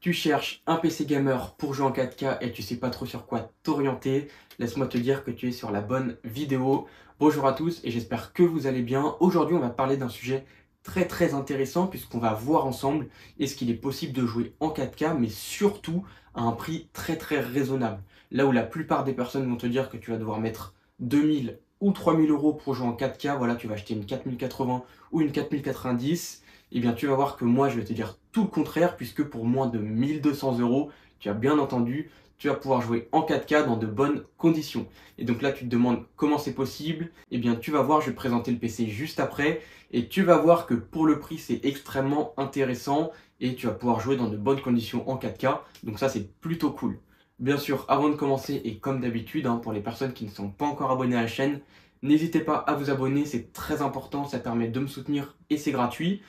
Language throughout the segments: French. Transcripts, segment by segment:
Tu cherches un PC gamer pour jouer en 4K et tu sais pas trop sur quoi t'orienter, laisse-moi te dire que tu es sur la bonne vidéo. Bonjour à tous et j'espère que vous allez bien. Aujourd'hui, on va parler d'un sujet très intéressant puisqu'on va voir ensemble est-ce qu'il est possible de jouer en 4K mais surtout à un prix très raisonnable. Là où la plupart des personnes vont te dire que tu vas devoir mettre 2000 ou 3000 euros pour jouer en 4K, voilà, tu vas acheter une 4080 ou une 4090. Eh bien, tu vas voir que moi, je vais te dire tout le contraire, puisque pour moins de 1200 euros, tu as bien entendu, tu vas pouvoir jouer en 4K dans de bonnes conditions. Et donc là, tu te demandes comment c'est possible. Eh bien, tu vas voir, je vais te présenter le PC juste après, et tu vas voir que pour le prix, c'est extrêmement intéressant, et tu vas pouvoir jouer dans de bonnes conditions en 4K. Donc ça, c'est plutôt cool. Bien sûr, avant de commencer, et comme d'habitude, pour les personnes qui ne sont pas encore abonnées à la chaîne, n'hésitez pas à vous abonner, c'est très important, ça permet de me soutenir et c'est gratuit.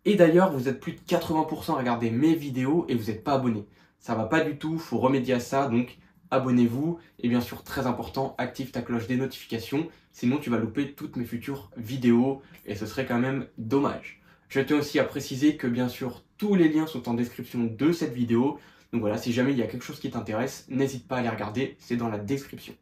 Et d'ailleurs, vous êtes plus de 80% à regarder mes vidéos et vous n'êtes pas abonné. Ça va pas du tout, il faut remédier à ça, donc abonnez-vous. Et bien sûr, très important, active ta cloche des notifications, sinon tu vas louper toutes mes futures vidéos et ce serait quand même dommage. Je tiens aussi à préciser que bien sûr, tous les liens sont en description de cette vidéo. Donc voilà, si jamais il y a quelque chose qui t'intéresse, n'hésite pas à les regarder, c'est dans la description.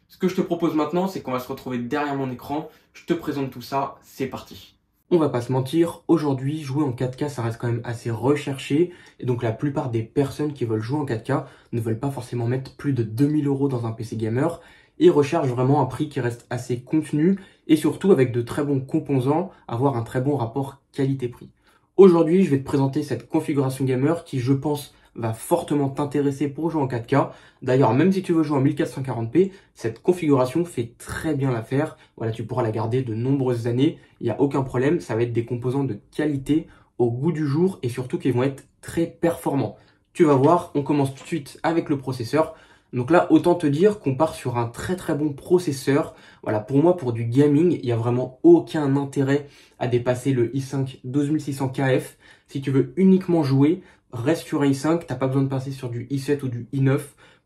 Ce que je te propose maintenant, c'est qu'on va se retrouver derrière mon écran. Je te présente tout ça, c'est parti. On va pas se mentir, aujourd'hui, jouer en 4K, ça reste quand même assez recherché. Et donc la plupart des personnes qui veulent jouer en 4K ne veulent pas forcément mettre plus de 2000 euros dans un PC gamer et recherchent vraiment un prix qui reste assez contenu et surtout avec de très bons composants, avoir un très bon rapport qualité-prix. Aujourd'hui, je vais te présenter cette configuration gamer qui, je pense, va fortement t'intéresser pour jouer en 4K. D'ailleurs, même si tu veux jouer en 1440p, cette configuration fait très bien l'affaire. Voilà, tu pourras la garder de nombreuses années. Il n'y a aucun problème. Ça va être des composants de qualité au goût du jour et surtout qui vont être très performants. Tu vas voir, on commence tout de suite avec le processeur. Donc là, autant te dire qu'on part sur un très bon processeur. Voilà, pour moi, pour du gaming, il n'y a vraiment aucun intérêt à dépasser le i5 12600KF. Si tu veux uniquement jouer, reste sur i5, t'as pas besoin de passer sur du i7 ou du i9.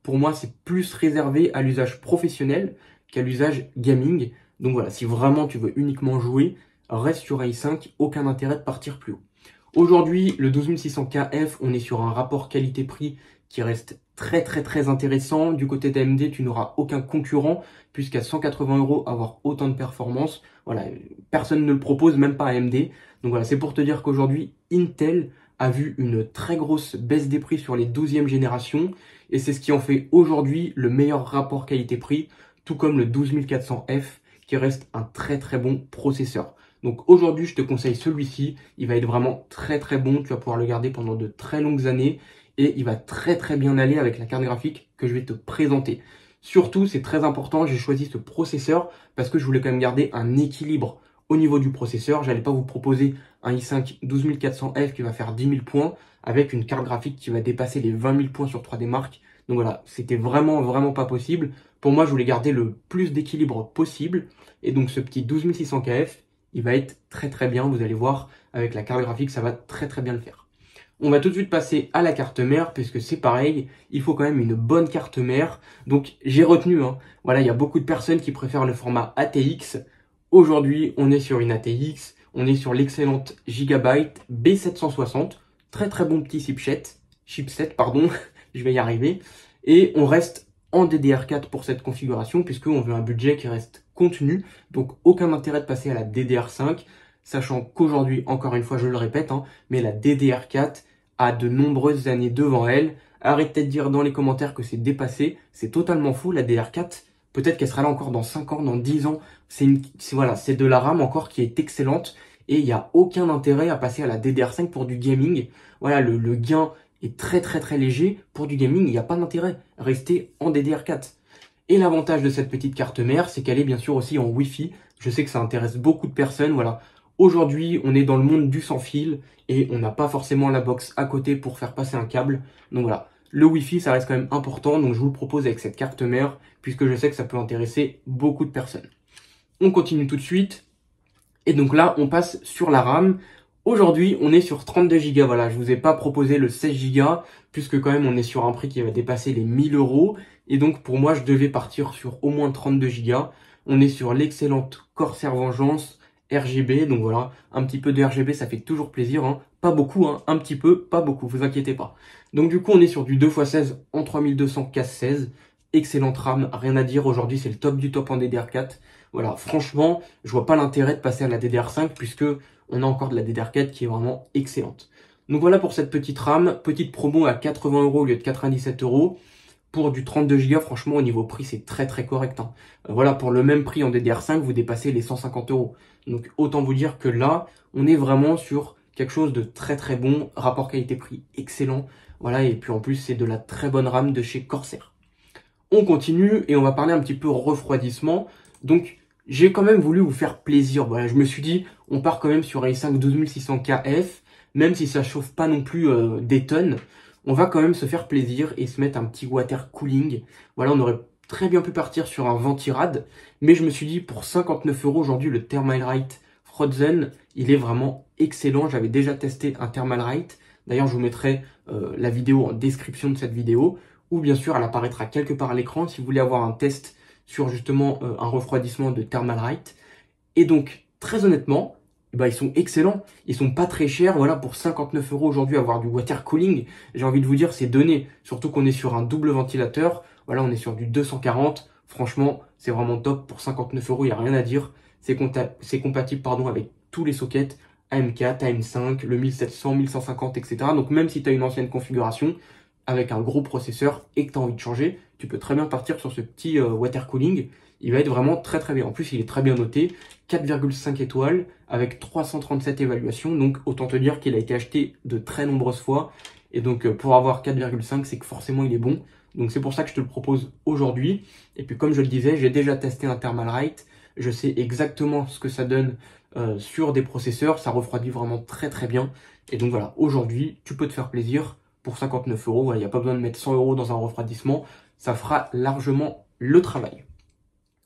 Pour moi, c'est plus réservé à l'usage professionnel qu'à l'usage gaming. Donc voilà, si vraiment tu veux uniquement jouer, reste sur i5, aucun intérêt de partir plus haut. Aujourd'hui, le 12600KF, on est sur un rapport qualité-prix qui reste très intéressant. Du côté d'AMD, tu n'auras aucun concurrent, puisqu'à 180 euros, avoir autant de performance, voilà, personne ne le propose, même pas AMD. Donc voilà, c'est pour te dire qu'aujourd'hui, Intel a vu une très grosse baisse des prix sur les 12e générations, et c'est ce qui en fait aujourd'hui le meilleur rapport qualité-prix, tout comme le 12400F, qui reste un très bon processeur. Donc aujourd'hui, je te conseille celui-ci, il va être vraiment très bon, tu vas pouvoir le garder pendant de très longues années, et il va très bien aller avec la carte graphique que je vais te présenter. Surtout, c'est très important, j'ai choisi ce processeur parce que je voulais quand même garder un équilibre au niveau du processeur. J'allais pas vous proposer un i5 12400F qui va faire 10 000 points avec une carte graphique qui va dépasser les 20 000 points sur 3D Mark. Donc voilà, c'était vraiment pas possible. Pour moi, je voulais garder le plus d'équilibre possible. Et donc ce petit 12600KF, il va être très bien. Vous allez voir, avec la carte graphique, ça va très bien le faire. On va tout de suite passer à la carte mère, puisque c'est pareil, il faut quand même une bonne carte mère. Donc j'ai retenu, voilà, il y a beaucoup de personnes qui préfèrent le format ATX. Aujourd'hui, on est sur une ATX, on est sur l'excellente Gigabyte B760, très bon petit chipset, pardon, je vais y arriver. Et on reste en DDR4 pour cette configuration, puisqu'on veut un budget qui reste contenu, donc aucun intérêt de passer à la DDR5, sachant qu'aujourd'hui, encore une fois, je le répète, mais la DDR4 a de nombreuses années devant elle. Arrêtez de dire dans les commentaires que c'est dépassé, c'est totalement faux, la DDR4, peut-être qu'elle sera là encore dans 5 ans, dans 10 ans, voilà, c'est de la RAM encore qui est excellente, et il n'y a aucun intérêt à passer à la DDR5 pour du gaming. Voilà, le gain est très léger, pour du gaming, il n'y a pas d'intérêt, rester en DDR4. Et l'avantage de cette petite carte mère, c'est qu'elle est bien sûr aussi en Wi-Fi. Je sais que ça intéresse beaucoup de personnes, voilà. Aujourd'hui, on est dans le monde du sans fil et on n'a pas forcément la box à côté pour faire passer un câble. Donc voilà, le Wi-Fi, ça reste quand même important. Donc je vous le propose avec cette carte mère puisque je sais que ça peut intéresser beaucoup de personnes. On continue tout de suite. Et donc là, on passe sur la RAM. Aujourd'hui, on est sur 32 Go. Voilà, je vous ai pas proposé le 16 Go puisque quand même, on est sur un prix qui va dépasser les 1000 euros. Et donc, pour moi, je devais partir sur au moins 32 Go. On est sur l'excellente Corsair Vengeance RGB. Donc voilà, un petit peu de RGB, ça fait toujours plaisir. pas beaucoup, hein, un petit peu, pas beaucoup, vous inquiétez pas. Donc du coup, on est sur du 2x16 en 3200 casse 16. Excellente RAM, rien à dire. Aujourd'hui, c'est le top du top en DDR4. Voilà, franchement, je vois pas l'intérêt de passer à la DDR5 puisque on a encore de la DDR4 qui est vraiment excellente. Donc voilà pour cette petite RAM, petite promo à 80 € au lieu de 97 €. Pour du 32 Go, franchement, au niveau prix, c'est très très correct, hein. Voilà, pour le même prix en DDR5, vous dépassez les 150 €. Donc autant vous dire que là, on est vraiment sur quelque chose de très très bon, rapport qualité-prix excellent. Voilà, et puis en plus, c'est de la très bonne RAM de chez Corsair. On continue et on va parler un petit peu refroidissement. Donc, j'ai quand même voulu vous faire plaisir. Voilà, je me suis dit, on part quand même sur un i5 12600 KF, même si ça chauffe pas non plus des tonnes. On va quand même se faire plaisir et se mettre un petit water cooling. Voilà, on aurait très bien pu partir sur un Ventirad, mais je me suis dit, pour 59 € aujourd'hui, le Thermalright Frozen, il est vraiment excellent. J'avais déjà testé un Thermalright. D'ailleurs, je vous mettrai la vidéo en description de cette vidéo, ou bien sûr, elle apparaîtra quelque part à l'écran si vous voulez avoir un test sur justement un refroidissement de Thermalright. Et donc, très honnêtement, bah, ils sont excellents. Ils sont pas très chers. Voilà, pour 59 € aujourd'hui, avoir du water cooling, j'ai envie de vous dire, c'est donné. Surtout qu'on est sur un double ventilateur. Voilà, on est sur du 240. Franchement, c'est vraiment top. Pour 59 €, il n'y a rien à dire. C'est compatible pardon, avec tous les sockets AM4, AM5, le 1700, 1150, etc. Donc même si tu as une ancienne configuration, avec un gros processeur et que tu as envie de changer, tu peux très bien partir sur ce petit water cooling. Il va être vraiment très très bien. En plus, il est très bien noté, 4,5 étoiles avec 337 évaluations. Donc, autant te dire qu'il a été acheté de très nombreuses fois. Et donc, pour avoir 4,5, c'est que forcément, il est bon. Donc, c'est pour ça que je te le propose aujourd'hui. Et puis, comme je le disais, j'ai déjà testé un Thermalright. Je sais exactement ce que ça donne sur des processeurs. Ça refroidit vraiment très très bien. Et donc, voilà, aujourd'hui, tu peux te faire plaisir. Pour 59 €, voilà, il n'y a pas besoin de mettre 100 € dans un refroidissement, ça fera largement le travail.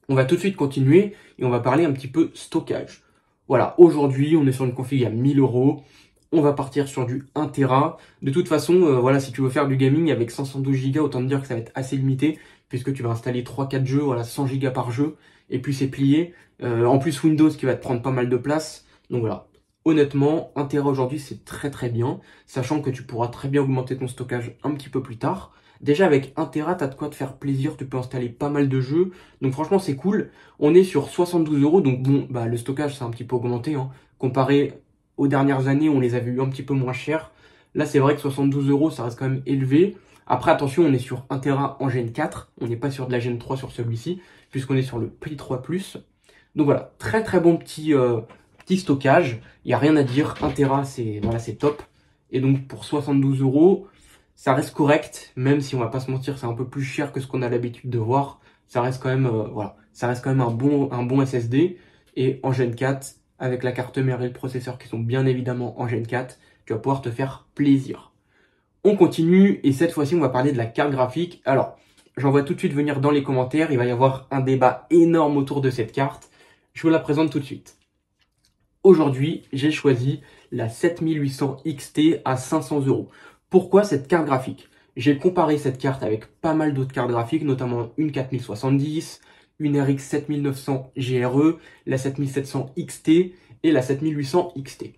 On va tout de suite continuer et on va parler un petit peu stockage. Voilà, aujourd'hui, on est sur une config à 1000 €. On va partir sur du 1 Tera. De toute façon, voilà, si tu veux faire du gaming avec 512 Go, autant te dire que ça va être assez limité, puisque tu vas installer 3-4 jeux, voilà, 100 Go par jeu, et puis c'est plié. En plus, Windows qui va te prendre pas mal de place. Donc voilà, honnêtement, 1 Tera aujourd'hui, c'est très très bien, sachant que tu pourras très bien augmenter ton stockage un petit peu plus tard. Déjà, avec 1 Tera, tu as de quoi te faire plaisir, tu peux installer pas mal de jeux. Donc franchement, c'est cool. On est sur 72 €, donc bon, bah, le stockage, c'est un petit peu augmenté, hein. Comparé aux dernières années, on les avait eu un petit peu moins chers. Là, c'est vrai que 72 €, ça reste quand même élevé. Après, attention, on est sur 1 Tera en Gen 4. On n'est pas sur de la Gen 3 sur celui-ci, puisqu'on est sur le Play 3 Plus. Donc voilà, très très bon petit stockage. Il n'y a rien à dire. 1 Tera, c'est voilà, c'est top. Et donc, pour 72 €, ça reste correct, même si on va pas se mentir, c'est un peu plus cher que ce qu'on a l'habitude de voir. Ça reste quand même, voilà, ça reste quand même un bon SSD. Et en Gen 4, avec la carte mère et le processeur qui sont bien évidemment en Gen 4, tu vas pouvoir te faire plaisir. On continue et cette fois-ci, on va parler de la carte graphique. Alors, j'en vois tout de suite venir dans les commentaires. Il va y avoir un débat énorme autour de cette carte. Je vous la présente tout de suite. Aujourd'hui, j'ai choisi la 7800 XT à 500 €. Pourquoi cette carte graphique? J'ai comparé cette carte avec pas mal d'autres cartes graphiques, notamment une 4070, une RX 7900 GRE, la 7700 XT et la 7800 XT.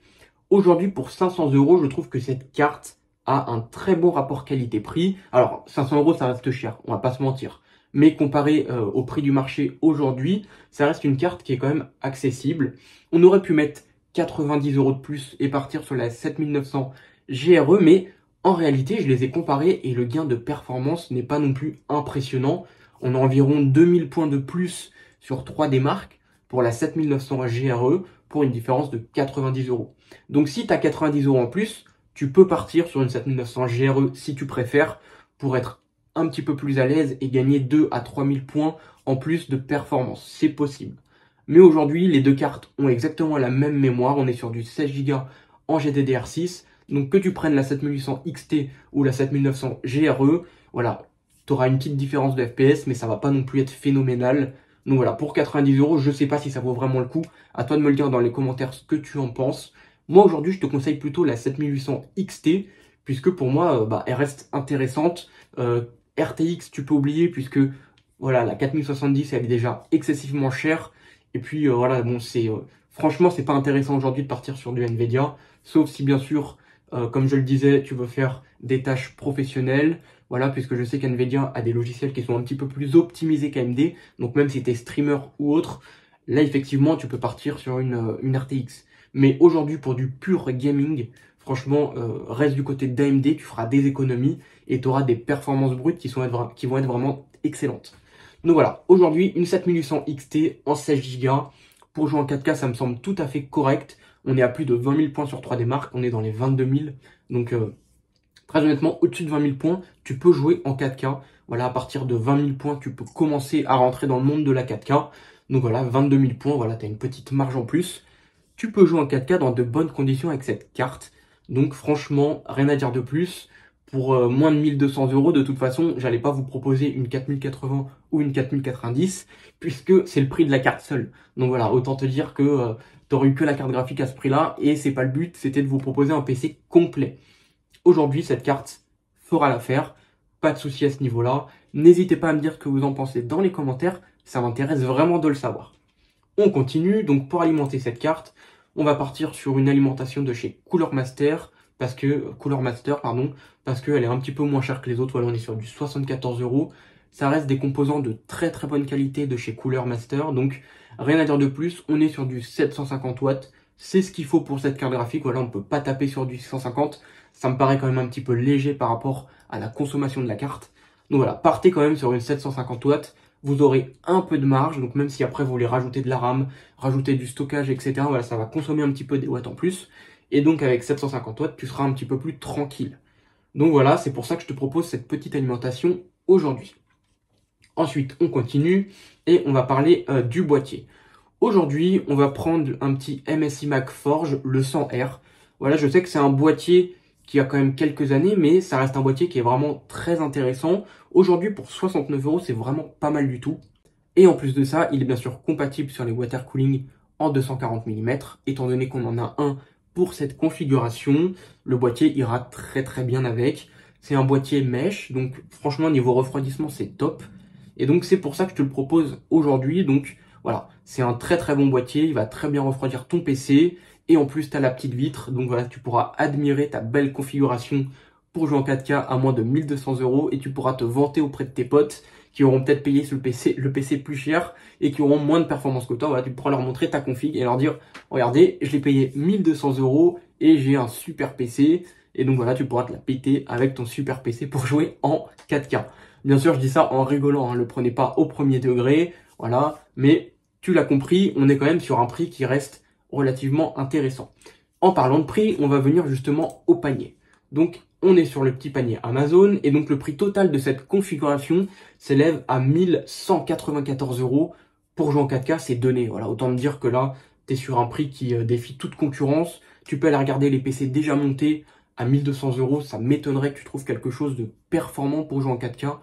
Aujourd'hui, pour 500 €, je trouve que cette carte a un très bon rapport qualité-prix. Alors, 500 €, ça reste cher, on va pas se mentir. Mais comparé au prix du marché aujourd'hui, ça reste une carte qui est quand même accessible. On aurait pu mettre 90 € de plus et partir sur la 7900 GRE, mais en réalité, je les ai comparés et le gain de performance n'est pas non plus impressionnant. On a environ 2000 points de plus sur 3 des marques pour la 7900 GRE pour une différence de 90 €. Donc si tu as 90 € en plus, tu peux partir sur une 7900 GRE si tu préfères pour être un petit peu plus à l'aise et gagner 2 à 3000 points en plus de performance. C'est possible. Mais aujourd'hui, les deux cartes ont exactement la même mémoire. On est sur du 16 Go en GDDR6. Donc que tu prennes la 7800 XT ou la 7900 GRE, voilà, tu auras une petite différence de FPS, mais ça va pas non plus être phénoménal. Donc voilà, pour 90 €, je sais pas si ça vaut vraiment le coup. À toi de me le dire dans les commentaires ce que tu en penses. Moi aujourd'hui, je te conseille plutôt la 7800 XT, puisque pour moi, elle reste intéressante. RTX, tu peux oublier, puisque voilà, la 4070, elle est déjà excessivement chère. Et puis voilà, bon, franchement, c'est pas intéressant aujourd'hui de partir sur du Nvidia, sauf si bien sûr comme je le disais, tu veux faire des tâches professionnelles, voilà, puisque je sais qu'NVIDIA a des logiciels qui sont un petit peu plus optimisés qu'AMD, donc même si tu es streamer ou autre, là effectivement tu peux partir sur une RTX. Mais aujourd'hui pour du pur gaming, franchement, reste du côté d'AMD, tu feras des économies et tu auras des performances brutes qui vont être vraiment excellentes. Donc voilà, aujourd'hui une 7800 XT en 16 Go. Pour jouer en 4K, ça me semble tout à fait correct. On est à plus de 20 000 points sur 3D Mark, on est dans les 22 000. Donc très honnêtement, au-dessus de 20 000 points, tu peux jouer en 4K. Voilà, à partir de 20 000 points, tu peux commencer à rentrer dans le monde de la 4K. Donc voilà, 22 000 points, voilà, tu as une petite marge en plus. Tu peux jouer en 4K dans de bonnes conditions avec cette carte. Donc franchement, rien à dire de plus. Pour moins de 1200 €, de toute façon, j'allais pas vous proposer une 4080 ou une 4090, puisque c'est le prix de la carte seule. Donc voilà, autant te dire que tu n'aurais eu que la carte graphique à ce prix-là, et c'est pas le but, c'était de vous proposer un PC complet. Aujourd'hui, cette carte fera l'affaire, pas de souci à ce niveau-là. N'hésitez pas à me dire ce que vous en pensez dans les commentaires, ça m'intéresse vraiment de le savoir. On continue, donc pour alimenter cette carte, on va partir sur une alimentation de chez Cooler Master, parce qu'elle est un petit peu moins chère que les autres. Voilà, on est sur du 74 €. Ça reste des composants de très très bonne qualité de chez Cooler Master, donc rien à dire de plus. On est sur du 750 watts, c'est ce qu'il faut pour cette carte graphique. Voilà, on ne peut pas taper sur du 650, ça me paraît quand même un petit peu léger par rapport à la consommation de la carte. Donc voilà, partez quand même sur une 750 watts. Vous aurez un peu de marge, donc même si après vous voulez rajouter de la RAM, rajouter du stockage, etc., voilà, ça va consommer un petit peu des watts en plus. Et donc avec 750 watts, tu seras un petit peu plus tranquille. Donc voilà, c'est pour ça que je te propose cette petite alimentation aujourd'hui. Ensuite, on continue et on va parler du boîtier. Aujourd'hui, on va prendre un petit MSI Mac Forge, le 100R. Voilà, je sais que c'est un boîtier qui a quand même quelques années, mais ça reste un boîtier qui est vraiment très intéressant. Aujourd'hui, pour 69 €, c'est vraiment pas mal du tout. Et en plus de ça, il est bien sûr compatible sur les water cooling en 240 mm, étant donné qu'on en a un pour cette configuration. Le boîtier ira très très bien avec. C'est un boîtier mesh, donc franchement, niveau refroidissement, c'est top. Et donc, c'est pour ça que je te le propose aujourd'hui. Donc, voilà, c'est un très très bon boîtier. Il va très bien refroidir ton PC. Et en plus, tu as la petite vitre. Donc, voilà, tu pourras admirer ta belle configuration pour jouer en 4K à moins de 1200 € et tu pourras te vanter auprès de tes potes qui auront peut-être payé sur le PC plus cher et qui auront moins de performance que toi. Voilà, tu pourras leur montrer ta config et leur dire, regardez, je l'ai payé 1200 € et j'ai un super PC. Et donc voilà, tu pourras te la péter avec ton super PC pour jouer en 4K. Bien sûr, je dis ça en rigolant, hein, le prenez pas au premier degré, voilà, mais tu l'as compris, on est quand même sur un prix qui reste relativement intéressant. En parlant de prix, on va venir justement au panier. Donc, on est sur le petit panier Amazon, et donc le prix total de cette configuration s'élève à 1194 € pour jouer en 4K, c'est donné. Voilà, autant me dire que là, tu es sur un prix qui défie toute concurrence. Tu peux aller regarder les PC déjà montés à 1200 €, ça m'étonnerait que tu trouves quelque chose de performant pour jouer en 4K,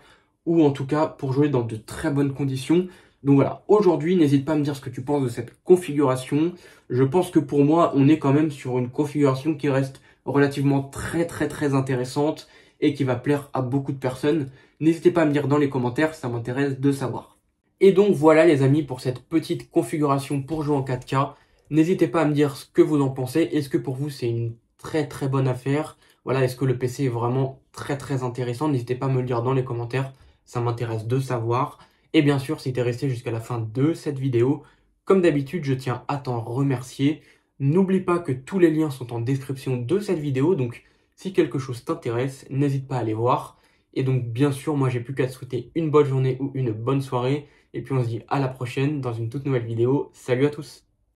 ou en tout cas pour jouer dans de très bonnes conditions. Donc voilà, aujourd'hui, n'hésite pas à me dire ce que tu penses de cette configuration. Je pense que pour moi, on est quand même sur une configuration qui reste relativement très très très intéressante et qui va plaire à beaucoup de personnes. N'hésitez pas à me dire dans les commentaires, ça m'intéresse de savoir. Et donc voilà les amis pour cette petite configuration pour jouer en 4K. N'hésitez pas à me dire ce que vous en pensez. Est-ce que pour vous c'est une très très bonne affaire? Voilà, est-ce que le PC est vraiment très très intéressant? N'hésitez pas à me le dire dans les commentaires, ça m'intéresse de savoir. Et bien sûr, si tu es resté jusqu'à la fin de cette vidéo, comme d'habitude, je tiens à t'en remercier. N'oublie pas que tous les liens sont en description de cette vidéo, donc si quelque chose t'intéresse, n'hésite pas à aller voir. Et donc bien sûr, moi j'ai plus qu'à te souhaiter une bonne journée ou une bonne soirée. Et puis on se dit à la prochaine dans une toute nouvelle vidéo. Salut à tous!